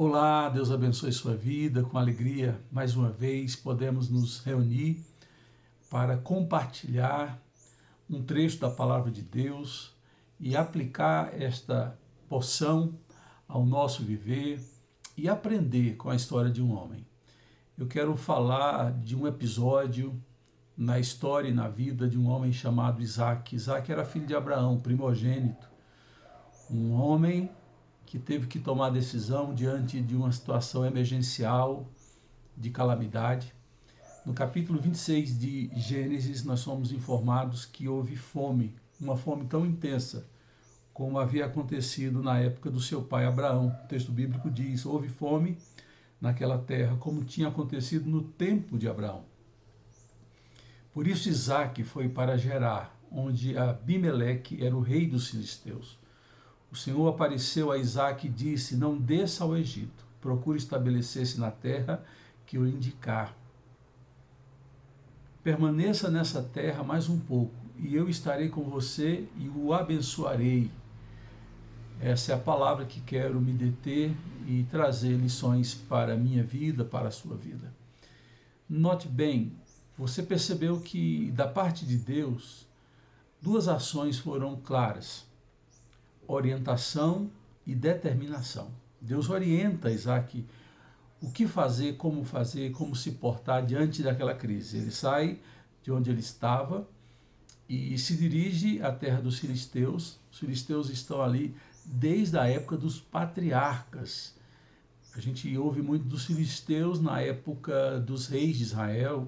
Olá, Deus abençoe sua vida. Com alegria, mais uma vez, podemos nos reunir para compartilhar um trecho da palavra de Deus e aplicar esta porção ao nosso viver e aprender com a história de um homem. Eu quero falar de um episódio na história e na vida de um homem chamado Isaac. Isaac era filho de Abraão, primogênito, um homem que teve que tomar decisão diante de uma situação emergencial, de calamidade. No capítulo 26 de Gênesis, nós somos informados que houve fome, uma fome tão intensa como havia acontecido na época do seu pai Abraão. O texto bíblico diz: houve fome naquela terra, como tinha acontecido no tempo de Abraão. Por isso Isaac foi para Gerar, onde Abimeleque era o rei dos filisteus. O Senhor apareceu a Isaac e disse: não desça ao Egito, procure estabelecer-se na terra que eu lhe indicar. Permaneça nessa terra mais um pouco, e eu estarei com você e o abençoarei. Essa é a palavra que quero me deter e trazer lições para a minha vida, para a sua vida. Note bem, você percebeu que da parte de Deus, duas ações foram claras: orientação e determinação. Deus orienta Isaac o que fazer, como se portar diante daquela crise. Ele sai de onde ele estava e se dirige à terra dos filisteus. Os filisteus estão ali desde a época dos patriarcas. A gente ouve muito dos filisteus na época dos reis de Israel,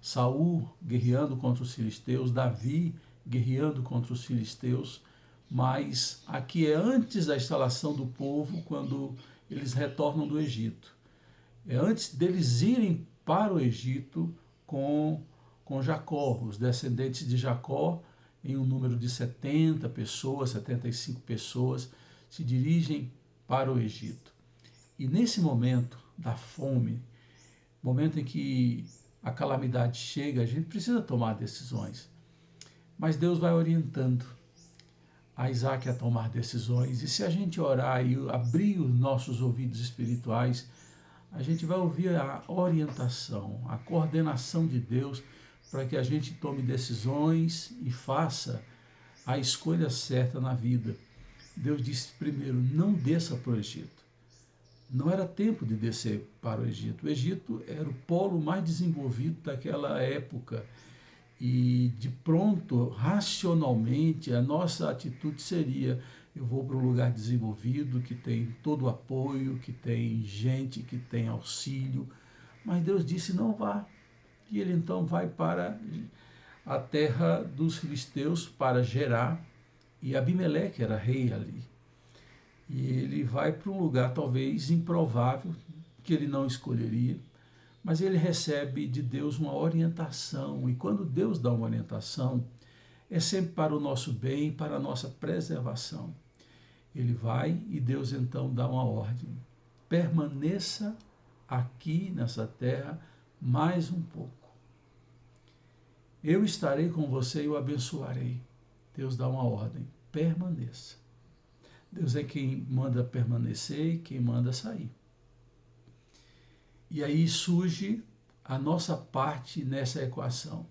Saul guerreando contra os filisteus, Davi guerreando contra os filisteus, mas aqui é antes da instalação do povo, quando eles retornam do Egito. É antes deles irem para o Egito com Jacó, os descendentes de Jacó, em um número de 70 pessoas, 75 pessoas, se dirigem para o Egito. E nesse momento da fome, momento em que a calamidade chega, a gente precisa tomar decisões. Mas Deus vai orientando a Isaac a tomar decisões. E se a gente orar e abrir os nossos ouvidos espirituais, a gente vai ouvir a orientação, a coordenação de Deus para que a gente tome decisões e faça a escolha certa na vida. Deus disse primeiro: não desça para o Egito. Não era tempo de descer para o Egito. O Egito era o polo mais desenvolvido daquela época. E de pronto, racionalmente, a nossa atitude seria: eu vou para um lugar desenvolvido, que tem todo o apoio, que tem gente, que tem auxílio. Mas Deus disse: não vá. E ele então vai para a terra dos filisteus, para Gerar, e Abimeleque era rei ali. E ele vai para um lugar talvez improvável, que ele não escolheria, mas ele recebe de Deus uma orientação. E quando Deus dá uma orientação, é sempre para o nosso bem, para a nossa preservação. Ele vai e Deus então dá uma ordem: permaneça aqui nessa terra mais um pouco. Eu estarei com você e o abençoarei. Deus dá uma ordem: permaneça. Deus é quem manda permanecer e quem manda sair. E aí surge a nossa parte nessa equação.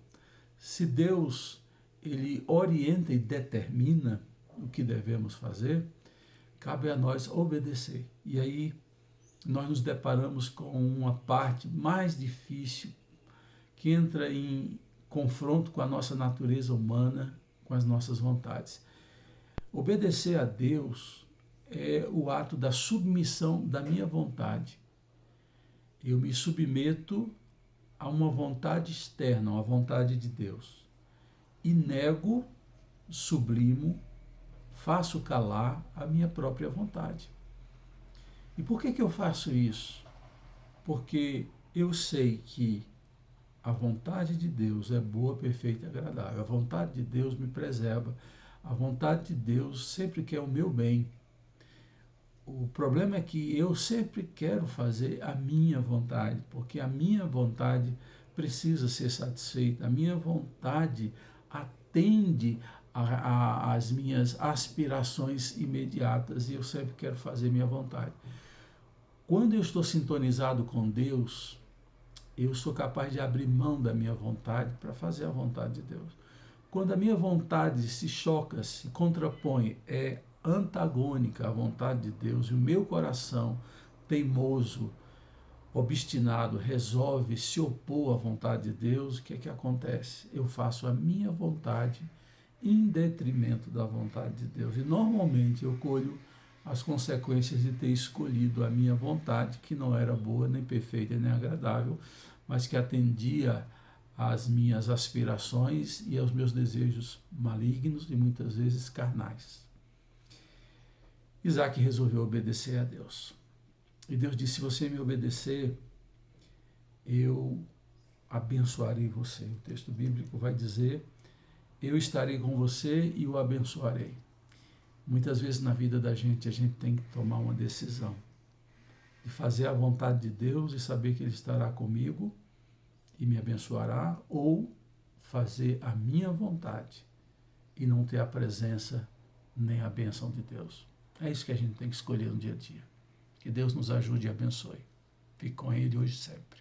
Se Deus ele orienta e determina o que devemos fazer, cabe a nós obedecer. E aí nós nos deparamos com uma parte mais difícil, que entra em confronto com a nossa natureza humana, com as nossas vontades. Obedecer a Deus é o ato da submissão da minha vontade. Eu me submeto a uma vontade externa, a vontade de Deus. E nego, sublimo, faço calar a minha própria vontade. E por que eu faço isso? Porque eu sei que a vontade de Deus é boa, perfeita e agradável. A vontade de Deus me preserva. A vontade de Deus sempre quer o meu bem. O problema é que eu sempre quero fazer a minha vontade, porque a minha vontade precisa ser satisfeita. A minha vontade atende às minhas aspirações imediatas e eu sempre quero fazer minha vontade. Quando eu estou sintonizado com Deus, eu sou capaz de abrir mão da minha vontade para fazer a vontade de Deus. Quando a minha vontade se choca, se contrapõe, é antagônica à vontade de Deus, e o meu coração teimoso, obstinado, resolve se opor à vontade de Deus, o que é que acontece? Eu faço a minha vontade em detrimento da vontade de Deus. E normalmente eu colho as consequências de ter escolhido a minha vontade, que não era boa, nem perfeita, nem agradável, mas que atendia às minhas aspirações e aos meus desejos malignos e muitas vezes carnais. Isaac resolveu obedecer a Deus. E Deus disse: se você me obedecer, eu abençoarei você. O texto bíblico vai dizer: eu estarei com você e o abençoarei. Muitas vezes na vida da gente, a gente tem que tomar uma decisão de fazer a vontade de Deus e saber que Ele estará comigo e me abençoará, ou fazer a minha vontade e não ter a presença nem a bênção de Deus. É isso que a gente tem que escolher no dia a dia. Que Deus nos ajude e abençoe. Fique com Ele hoje e sempre.